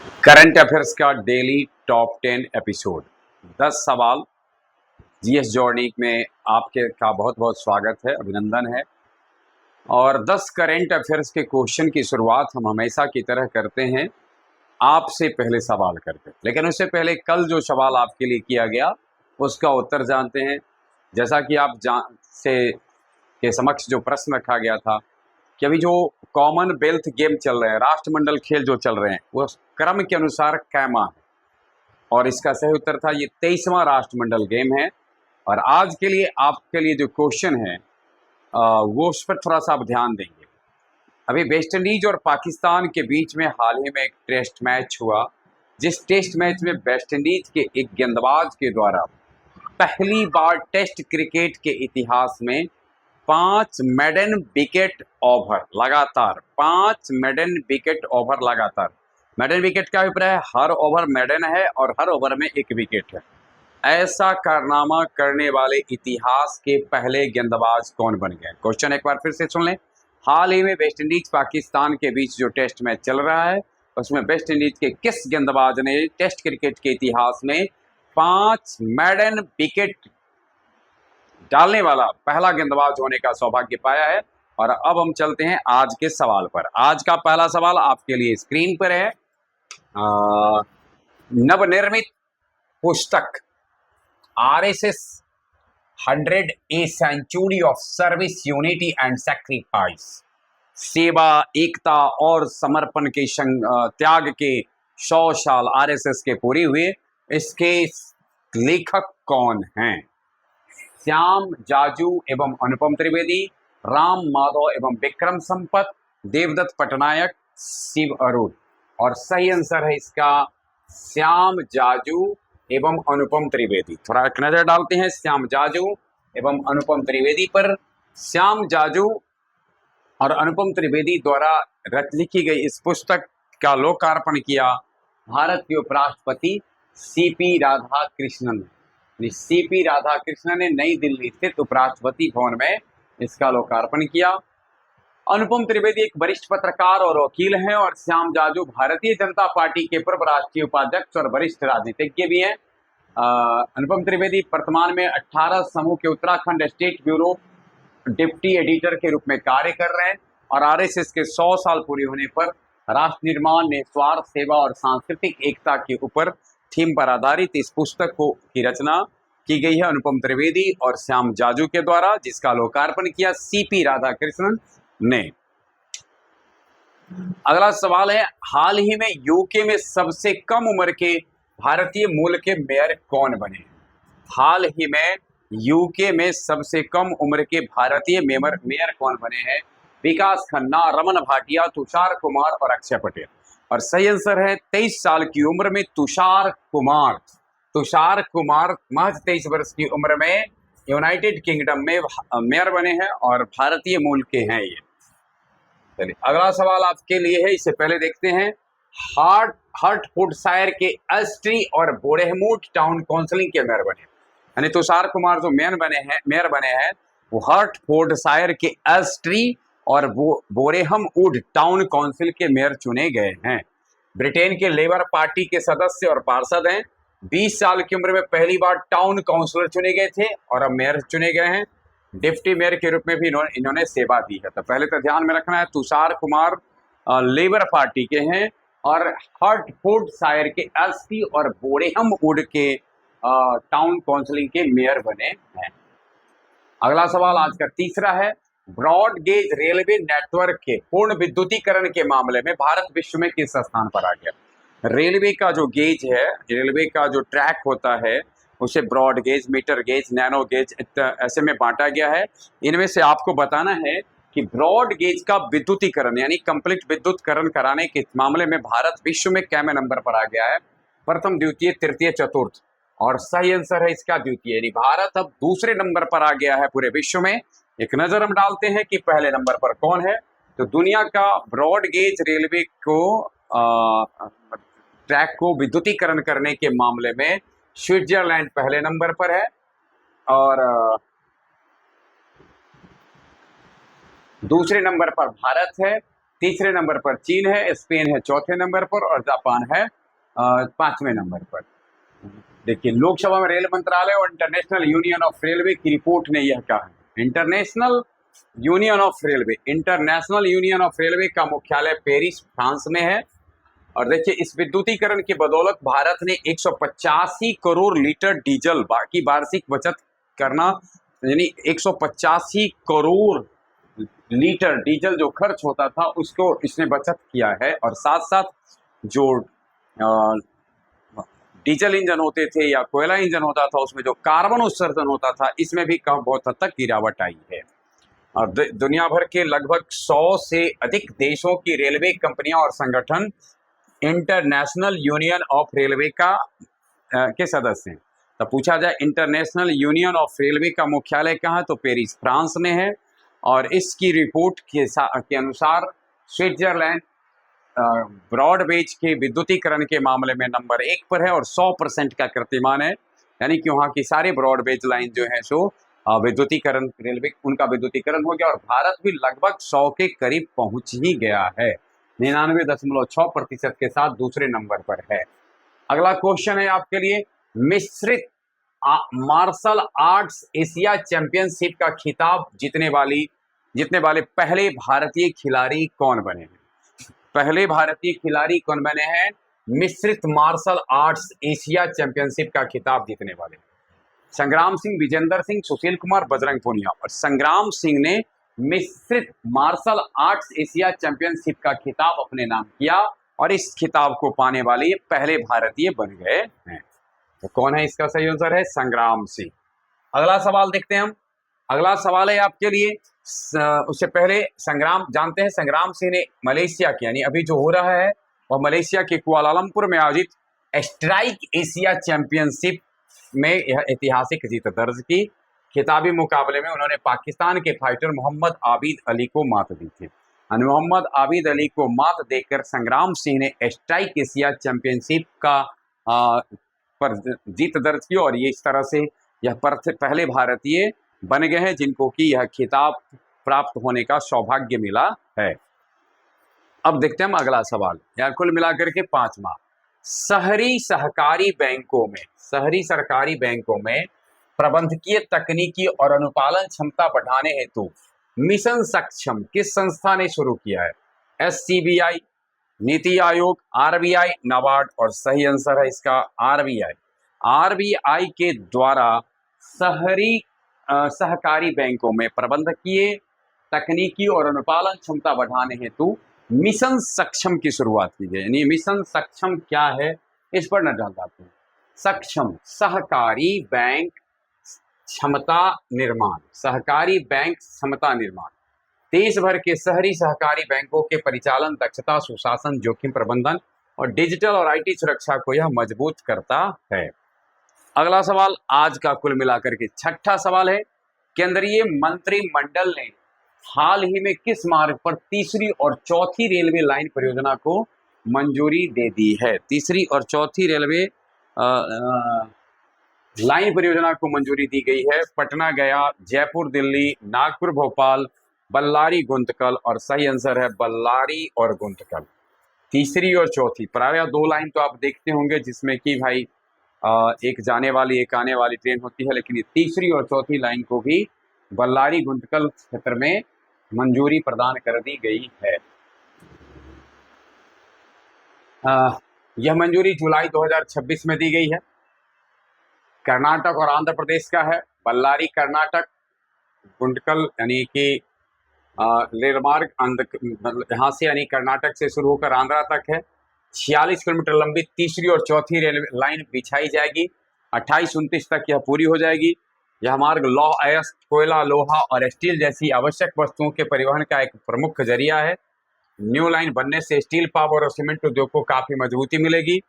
Current affairs का daily top 10 episode 10 सवाल GS जॉर्नी में आपके का बहुत बहुत स्वागत है, अभिनंदन है। और 10 करंट अफेयर्स के क्वेश्चन की शुरुआत हम हमेशा की तरह करते हैं आपसे पहले सवाल करके, लेकिन उससे पहले कल जो सवाल आपके लिए किया गया उसका उत्तर जानते हैं। जैसा कि आप से के समक्ष जो प्रश्न रखा गया था कि अभी जो कॉमनवेल्थ गेम चल रहे हैं, राष्ट्रमंडल खेल जो चल रहे हैं, वो क्रम के अनुसार कैमा है, और इसका सही उत्तर था ये 23वां राष्ट्रमंडल गेम है। और आज के लिए आपके लिए जो क्वेश्चन है वो उस पर थोड़ा सा आप ध्यान देंगे। अभी वेस्ट इंडीज और पाकिस्तान के बीच में हाल ही में एक टेस्ट मैच हुआ, जिस टेस्ट मैच में वेस्ट इंडीज के एक गेंदबाज के द्वारा पहली बार टेस्ट क्रिकेट के इतिहास में 5 मेडन विकेट ओवर लगातार, 5 मेडन विकेट ओवर लगातार। मेडन विकेट का अभिप्राय है हर ओवर मेडन है और हर ओवर में एक विकेट है। ऐसा कारनामा करने वाले इतिहास के पहले गेंदबाज कौन बन गए? क्वेश्चन एक बार फिर से सुन लें। हाल ही में वेस्ट इंडीज पाकिस्तान के बीच जो टेस्ट मैच चल रहा है, उसमें वेस्ट इंडीज के किस गेंदबाज ने टेस्ट क्रिकेट के इतिहास में 5 मेडन विकेट डालने वाला पहला गेंदबाज होने का सौभाग्य पाया है? और अब हम चलते हैं आज के सवाल पर। आज का पहला सवाल आपके लिए स्क्रीन पर है। नवनिर्मित पुस्तक RSS 100 a century of service, unity and sacrifice, सेवा, एकता और समर्पण के त्याग के 100 साल आरएसएस के पूरे हुए, इसके लेखक कौन हैं? श्याम जाजू एवं अनुपम त्रिवेदी, राम माधव एवं विक्रम संपत, देवदत्त पटनायक, शिव अरुण। और सही आंसर है इसका श्याम जाजू एवं अनुपम त्रिवेदी। थोड़ा एक नजर डालते हैं श्याम जाजू एवं अनुपम त्रिवेदी पर। श्याम जाजू और अनुपम त्रिवेदी द्वारा लिखी गई इस पुस्तक का लोकार्पण किया भारत के उपराष्ट्रपति सीपी राधाकृष्णन ने। सीपी राधाकृष्णन ने नई दिल्ली स्थित उपराष्ट्रपति भवन में इसका लोकार्पण किया। अनुपम त्रिवेदी एक वरिष्ठ पत्रकार और वकील हैं, और श्याम जाजू भारतीय जनता पार्टी के पूर्व राष्ट्रीय उपाध्यक्ष और वरिष्ठ राजनीतिज्ञ भी हैं। अनुपम त्रिवेदी वर्तमान में 18 समूह के Uttarakhand state bureau deputy editor के रूप में कार्य कर रहे हैं, और आरएसएस के 100 साल पूरे होने पर राष्ट्र निर्माण, निस्वार्थ सेवा और सांस्कृतिक एकता के ऊपर थीम पर आधारित इस पुस्तक की रचना की गई है अनुपम त्रिवेदी और श्याम जाजू के द्वारा, जिसका लोकार्पण किया सीपी राधाकृष्णन ने। अगला सवाल है, हाल ही में यूके में सबसे कम उम्र के भारतीय मूल के मेयर कौन बने? हाल ही में यूके में सबसे कम उम्र के भारतीय मेयर कौन बने हैं? विकास खन्ना, रमन भाटिया, तुषार कुमार और अक्षय पटेल। और सही आंसर है 23 साल की उम्र में तुषार कुमार। तुषार कुमार महज 23 वर्ष की उम्र में यूनाइटेड किंगडम में मेयर बने हैं और भारतीय मूल के हैं ये। चलिए अगला सवाल आपके लिए है, इससे पहले देखते हैं। हर्टफोर्डशायर के एस्ट्री और बोरेहमूड टाउन काउंसिल के मेयर बने, यानी तुषार कुमार जो मेयर बने हैं वो हर्टफोर्डशायर के एस्ट्री और बोरेहमवुड टाउन काउंसिल के मेयर चुने गए हैं। ब्रिटेन के लेबर पार्टी के सदस्य और पार्षद हैं। 20 साल की उम्र में पहली बार टाउन काउंसिलर चुने गए थे और अब मेयर चुने गए हैं। डिप्टी मेयर के रूप में भी इन्होंने सेवा दी है। तो पहले तो ध्यान में रखना है, तुषार कुमार लेबर पार्टी के हैं और हर्टफोर्डशायर के एसपी और बोरेहमवुड के टाउन काउंसिल के मेयर बने हैं। अगला सवाल आज का तीसरा है, ब्रॉड गेज रेलवे नेटवर्क के पूर्ण विद्युतीकरण के मामले में भारत विश्व में किस स्थान पर आ गया? रेलवे का जो गेज है, रेलवे का जो ट्रैक होता है, उसे broad gauge, metre gauge, nano gauge ऐसे में बांटा गया है। इनमें से आपको बताना है कि ब्रॉड गेज का विद्युतीकरण यानी कंप्लीट विद्युतीकरण कराने के मामले में भारत विश्व में कैमे नंबर पर आ गया है? प्रथम, द्वितीय, तृतीय, चतुर्थ। और सही आंसर है इसका द्वितीय, यानी भारत अब दूसरे नंबर पर आ गया है पूरे विश्व में। एक नजर हम डालते हैं कि पहले नंबर पर कौन है। तो दुनिया का ब्रॉड गेज रेलवे को ट्रैक को विद्युतीकरण करने के मामले में स्विट्जरलैंड पहले नंबर पर है, और दूसरे नंबर पर भारत है, तीसरे नंबर पर चीन है, स्पेन है चौथे नंबर पर और जापान है पांचवें नंबर पर। देखिए, लोकसभा में रेल मंत्रालय और इंटरनेशनल यूनियन ऑफ रेलवे की रिपोर्ट ने यह कहा है। इंटरनेशनल यूनियन ऑफ रेलवे का मुख्यालय पेरिस, फ्रांस में है। और देखिए, इस विद्युतीकरण की बदौलत भारत ने 185 करोड़ लीटर डीजल की वार्षिक बचत करना, यानी 185 करोड़ लीटर डीजल जो खर्च होता था उसको इसने बचत किया है। और साथ साथ जो डीजल इंजन होते थे या कोयला इंजन होता था उसमें जो कार्बन उत्सर्जन होता था इसमें भी बहुत हद तक गिरावट आई है। और दुनिया भर के लगभग 100 से अधिक देशों की रेलवे कंपनियां और संगठन इंटरनेशनल यूनियन ऑफ रेलवे के सदस्य हैं। तो पूछा जाए इंटरनेशनल यूनियन ऑफ रेलवे का मुख्यालय कहाँ है, तो पेरिस, फ्रांस में है। और इसकी रिपोर्ट के अनुसार स्विट्जरलैंड ब्रॉडगेज के विद्युतीकरण के मामले में नंबर 1 पर है और 100% का कीर्तिमान है, यानी कि वहाँ की सारे ब्रॉडगेज लाइन जो है सो विद्युतीकरण, रेलवे उनका विद्युतीकरण हो गया और भारत भी लगभग 100 के करीब पहुंच ही गया है, 99.6% के साथ दूसरे नंबर पर है। अगला क्वेश्चन है आपके लिए, मिश्रित मार्शल आर्ट्स एशिया चैंपियनशिप का खिताब जीतने वाले पहले भारतीय खिलाड़ी कौन बने हैं? पहले भारतीय खिलाड़ी कौन बने हैं मिश्रित मार्शल आर्ट्स एशिया चैंपियनशिप का खिताब जीतने वाले? संग्राम सिंह, विजेंद्र सिंह, सुशील कुमार, बजरंग पूनिया। और संग्राम सिंह ने मिश्रित मार्शल आर्ट्स एशिया चैंपियनशिप का खिताब अपने नाम किया और इस खिताब को पाने वाले पहले भारतीय बन गए हैं। तो कौन है इसका सही आंसर? है संग्राम सिंह। अगला सवाल देखते हैं हम। अगला सवाल है आपके लिए, उससे पहले जानते हैं संग्राम सिंह ने मलेशिया की, यानी अभी जो हो रहा है वह मलेशिया के कुआलालंपुर में आयोजित स्ट्राइक एशिया चैंपियनशिप में यह ऐतिहासिक जीत दर्ज की। खिताबी मुकाबले में उन्होंने पाकिस्तान के फाइटर मोहम्मद आबिद अली को मात दी थी। मोहम्मद आबिद अली को मात देकर संग्राम सिंह ने स्ट्राइक एशिया चैंपियनशिप पर जीत दर्ज की और ये इस तरह से यह पहले भारतीय बन गए हैं जिनको कि यह खिताब प्राप्त होने का सौभाग्य मिला है। अब देखते हैं हम अगला सवाल, यार कुल मिलाकर के 5वां। शहरी सरकारी बैंकों में प्रबंधकीय, तकनीकी और अनुपालन क्षमता बढ़ाने हेतु मिशन सक्षम किस संस्था ने शुरू किया है? SCBI, NITI Aayog, RBI, NABARD. और सही आंसर है इसका RBI के द्वारा शहरी सहकारी बैंकों में प्रबंधकीय, तकनीकी और अनुपालन क्षमता बढ़ाने हेतु मिशन सक्षम की शुरुआत की गई। यानी मिशन सक्षम क्या है इस पर नजर डालते हैं। सक्षम, सहकारी बैंक क्षमता निर्माण, देश भर के शहरी सहकारी बैंकों के परिचालन दक्षता, सुशासन, जोखिम प्रबंधन और डिजिटल और IT सुरक्षा को यह मजबूत करता है। अगला सवाल आज का कुल मिलाकर के 6ठा सवाल है, केंद्रीय मंत्रिमंडल ने हाल ही में किस मार्ग पर तीसरी और चौथी रेलवे लाइन परियोजना को मंजूरी दे दी है? तीसरी और चौथी रेलवे लाइन परियोजना को मंजूरी दी गई है। पटना गया, जयपुर दिल्ली, नागपुर भोपाल, बल्लारी गुंतकल। और सही आंसर है बल्लारी और गुंतकल। तीसरी और चौथी, प्रायः 2 लाइन तो आप देखते होंगे जिसमें कि भाई एक जाने वाली एक आने वाली ट्रेन होती है, लेकिन तीसरी और चौथी लाइन को भी बल्लारी गुंतकल क्षेत्र में मंजूरी प्रदान कर दी गई है। यह मंजूरी जुलाई 2026 में दी गई है। कर्नाटक और आंध्र प्रदेश का है। बल्लारी कर्नाटक, गुंटकल यानी कि रेलमार्ग मतलब यहाँ से यानी कर्नाटक से शुरू होकर आंध्रा तक है। 46 किलोमीटर लंबी तीसरी और चौथी रेलवे लाइन बिछाई जाएगी। 28-29 तक यह पूरी हो जाएगी। यह मार्ग लौह अयस्क, कोयला, लोहा और स्टील जैसी आवश्यक वस्तुओं के परिवहन का एक प्रमुख जरिया है। न्यू लाइन बनने से स्टील, पावर और सीमेंट उद्योग को काफी मजबूती मिलेगी।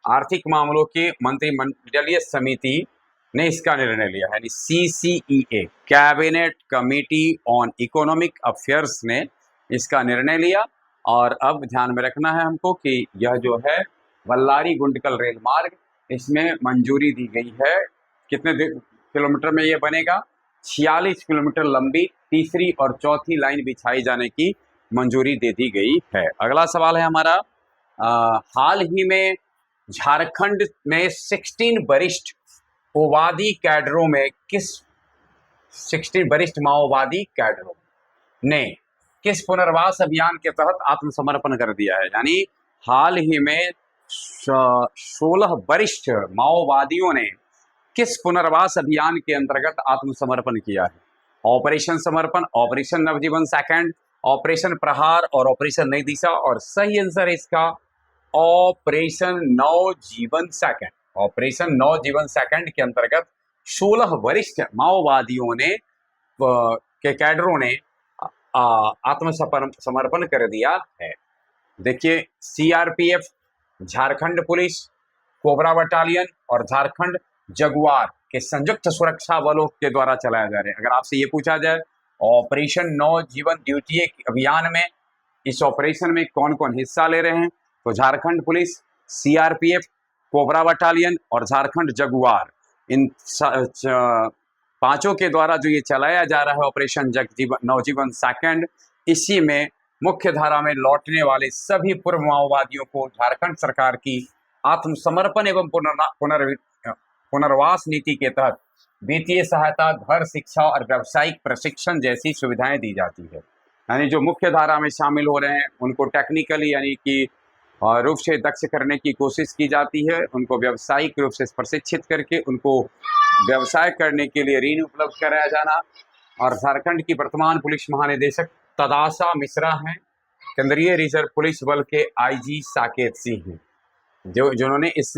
आर्थिक मामलों के मंत्रिमंडलीय समिति ने इसका निर्णय लिया है, यानी CCEA, cabinet committee on economic affairs ने इसका निर्णय लिया। और अब ध्यान में रखना है हमको कि यह जो है बल्लारी गुंटकल रेल मार्ग, इसमें मंजूरी दी गई है। कितने किलोमीटर में यह बनेगा? 46 किलोमीटर लंबी तीसरी और चौथी लाइन बिछाई जाने की मंजूरी दे दी गई है। अगला सवाल है हमारा, हाल ही में झारखंड में 16 वरिष्ठ माओवादी कैडरों में 16 वरिष्ठ माओवादी कैडरों ने किस पुनर्वास अभियान के तहत आत्मसमर्पण कर दिया है? यानी हाल ही में 16 वरिष्ठ माओवादियों ने किस पुनर्वास अभियान के अंतर्गत आत्मसमर्पण किया है? ऑपरेशन समर्पण, ऑपरेशन नवजीवन सेकंड, ऑपरेशन प्रहार और ऑपरेशन नई दिशा। और सही आंसर है इसका ऑपरेशन नवजीवन सेकंड। ऑपरेशन नवजीवन सेकंड के अंतर्गत 16 वरिष्ठ माओवादियों ने के कैडरों ने आत्मसमर्पण कर दिया है। देखिए, CRPF, Jharkhand police, cobra battalion और झारखंड जगुआर के संयुक्त सुरक्षा बलों के द्वारा चलाया जा रहा है। अगर आपसे ये पूछा जाए ऑपरेशन नवजीवन द्वितीय अभियान में, इस ऑपरेशन में कौन कौन हिस्सा ले रहे हैं, तो Jharkhand police, CRPF, cobra battalion और झारखंड जगुआर, इन पांचों के द्वारा जो ये चलाया जा रहा है ऑपरेशन नवजीवन सेकंड, इसी में मुख्य धारा में लौटने वाले सभी पूर्व माओवादियों को झारखंड सरकार की आत्मसमर्पण एवं पुनर्वास नीति के तहत वित्तीय सहायता, घर, शिक्षा और व्यावसायिक प्रशिक्षण जैसी सुविधाएं दी जाती है। यानी जो मुख्य धारा में शामिल हो रहे हैं उनको टेक्निकली यानी कि रूप से दक्ष करने की कोशिश की जाती है, उनको व्यावसायिक रूप से प्रशिक्षित करके उनको व्यवसाय करने के लिए ऋण उपलब्ध कराया जाना। और झारखंड की वर्तमान पुलिस महानिदेशक तदाशा मिश्रा हैं, केंद्रीय रिजर्व पुलिस बल के आईजी साकेत सिंह हैं, जिन्होंने इस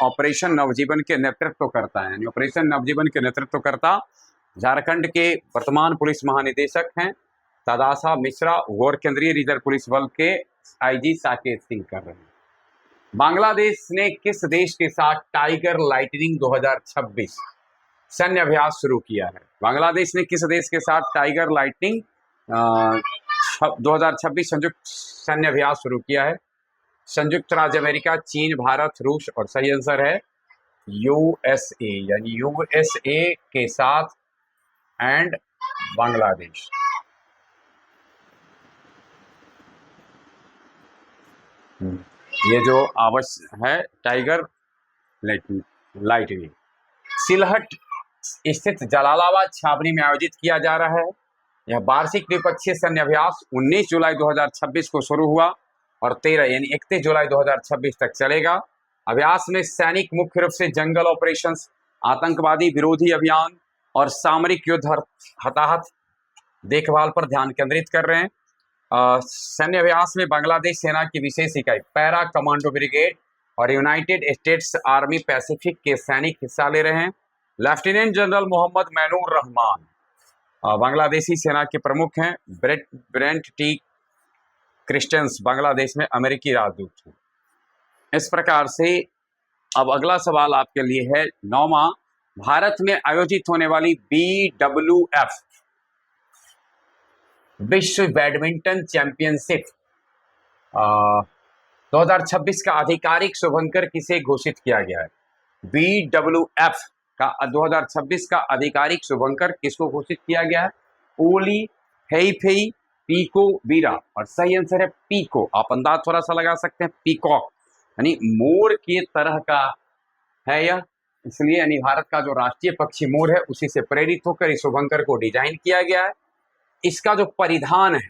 ऑपरेशन नवजीवन के नेतृत्व करता है। यानी ऑपरेशन नवजीवन के नेतृत्व करता झारखंड के वर्तमान पुलिस महानिदेशक हैं तदाशा मिश्रा और केंद्रीय रिजर्व पुलिस बल के आईजी साकेत सिंह कर रहे हैं। बांग्लादेश ने किस देश के साथ टाइगर लाइटनिंग 2026 सैन्य अभ्यास शुरू किया है? बांग्लादेश ने किस देश के साथ टाइगर लाइटनिंग 2026 संयुक्त सैन्य अभ्यास शुरू किया है? संयुक्त राज्य अमेरिका, चीन, भारत, रूस और सही आंसर है यूएसए, यानी यूएसए के साथ एंड बांग्लादेश। ये जो आवश्यक है टाइगर लाइटनिंग सिलहट स्थित जलालाबाद छावनी में आयोजित किया जा रहा है। यह वार्षिक द्विपक्षीय सैन्य अभ्यास 19 जुलाई 2026 को शुरू हुआ और 13 यानी 31 जुलाई 2026 तक चलेगा। अभ्यास में सैनिक मुख्य रूप से जंगल ऑपरेशंस, आतंकवादी विरोधी अभियान और सामरिक युद्ध हताहत देखभाल पर ध्यान केंद्रित कर रहे हैं। सैन्य अभ्यास में बांग्लादेश सेना की विशेष इकाई पैरा कमांडो ब्रिगेड और यूनाइटेड स्टेट्स आर्मी पैसिफिक के सैनिक हिस्सा ले रहे हैं। Lieutenant general Mohammad manure Rahman Bangladeshi सेना के प्रमुख हैं। ब्रेंट टी क्रिस्टेंस बांग्लादेश में अमेरिकी राजदूत हैं। इस प्रकार से अब अगला सवाल आपके लिए है 9वां, भारत में आयोजित होने वाली BWF विश्व बैडमिंटन चैंपियनशिप 2026 का आधिकारिक शुभंकर किसे घोषित किया गया है? BWF का 2026 का आधिकारिक शुभंकर किसको घोषित किया गया है? ओली हेईफेई पीको बीरा। और सही आंसर है पीको। आप अंदाज थोड़ा सा लगा सकते हैं, पीकॉक यानी मोर की तरह का है यह, इसलिए यानी भारत का जो राष्ट्रीय पक्षी मोर है उसी से प्रेरित होकर इस शुभंकर को डिजाइन किया गया है। इसका जो परिधान है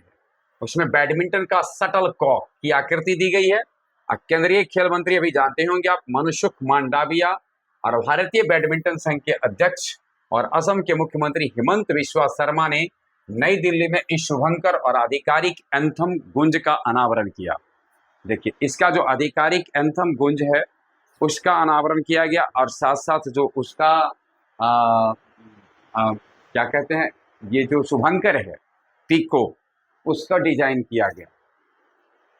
उसमें बैडमिंटन का शटल कॉक की आकृति दी गई है। केंद्रीय खेल मंत्री अभी जानते होंगे आप मनसुख मांडविया और भारतीय बैडमिंटन संघ के अध्यक्ष और असम के मुख्यमंत्री हिमंत बिस्वा शर्मा ने नई दिल्ली में इस शुभंकर और आधिकारिक एंथम गुंज का अनावरण किया। देखिए, इसका जो आधिकारिक एंथम गुंज है उसका अनावरण किया गया और साथ साथ जो उसका क्या कहते हैं, ये जो शुभंकर है पीको, उसका डिजाइन किया गया।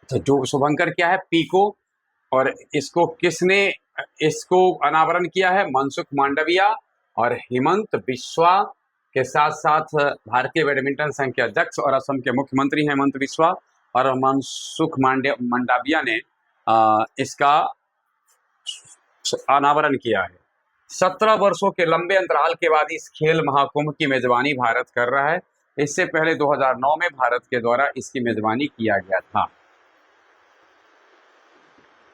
तो जो शुभंकर क्या है? पीको। और इसको किसने इसको अनावरण किया है? मनसुख मांडविया और हिमंत बिस्वा के साथ साथ भारतीय बैडमिंटन संघ के अध्यक्ष और असम के मुख्यमंत्री हेमंत बिस्वा और मनसुख मांडविया ने इसका अनावरण किया है। 17 वर्षों के लंबे अंतराल के बाद इस खेल महाकुंभ की मेजबानी भारत कर रहा है। इससे पहले 2009 में भारत के द्वारा इसकी मेजबानी किया गया था।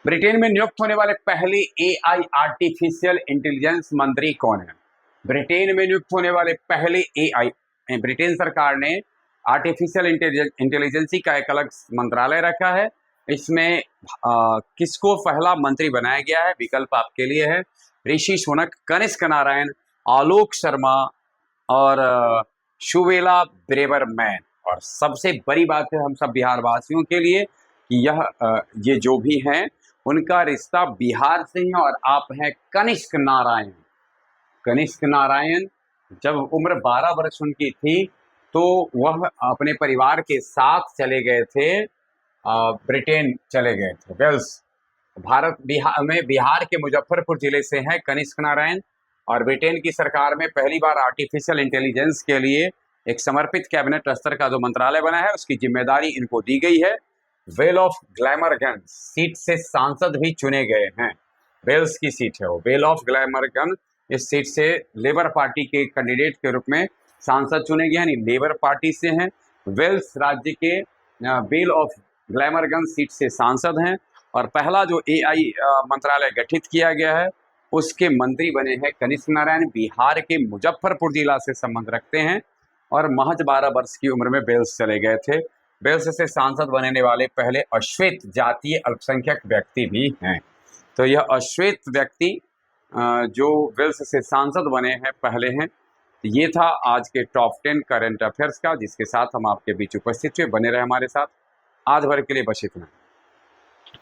ब्रिटेन में नियुक्त होने वाले पहले एआई आर्टिफिशियल इंटेलिजेंस मंत्री कौन है? ब्रिटेन में नियुक्त होने वाले पहले एआई, ब्रिटेन सरकार ने आर्टिफिशियल इंटेलिजेंसी का एक अलग मंत्रालय रखा है। इसमें किसको पहला मंत्री बनाया गया है? विकल्प आपके लिए है ऋषि सुनक, कनिष्क नारायण, आलोक शर्मा और शुवेला ब्रेवरमैन। और सबसे बड़ी बात है हम सब बिहार वासियों के लिए कि ये जो भी हैं उनका रिश्ता बिहार से ही, और आप हैं कनिष्क नारायण। कनिष्क नारायण जब उम्र 12 वर्ष उनकी थी तो वह अपने परिवार के साथ चले गए थे, ब्रिटेन चले गए थे, वेल्स। बिहार के मुजफ्फरपुर जिले से हैं कनिष्क नारायण, और ब्रिटेन की सरकार में पहली बार आर्टिफिशियल इंटेलिजेंस के लिए एक समर्पित कैबिनेट स्तर का जो मंत्रालय बना है उसकी जिम्मेदारी इनको दी गई है। वेल ऑफ ग्लैमरगन सीट से सांसद भी चुने गए हैं। वेल्स की सीट है वो, वेल ऑफ ग्लैमरगन। इस सीट से लेबर पार्टी के कैंडिडेट के रूप में सांसद चुने गए हैं, यानी लेबर पार्टी से हैं। वेल्स राज्य के वेल ऑफ ग्लैमरगन सीट से सांसद हैं, और पहला जो एआई मंत्रालय गठित किया गया है उसके मंत्री बने हैं कनिष्क नारायण। बिहार के मुजफ्फरपुर जिला से संबंध रखते हैं और महज 12 वर्ष की उम्र में वेल्स चले गए थे। वेल्स से सांसद बनने वाले पहले अश्वेत जातीय अल्पसंख्यक व्यक्ति भी हैं। तो यह अश्वेत व्यक्ति जो वेल्स से सांसद बने हैं पहले हैं। ये था आज के टॉप 10 करंट अफेयर्स का, जिसके साथ हम आपके बीच उपस्थित हुए। बने रहे हमारे साथ। आज भर के लिए बस इतना।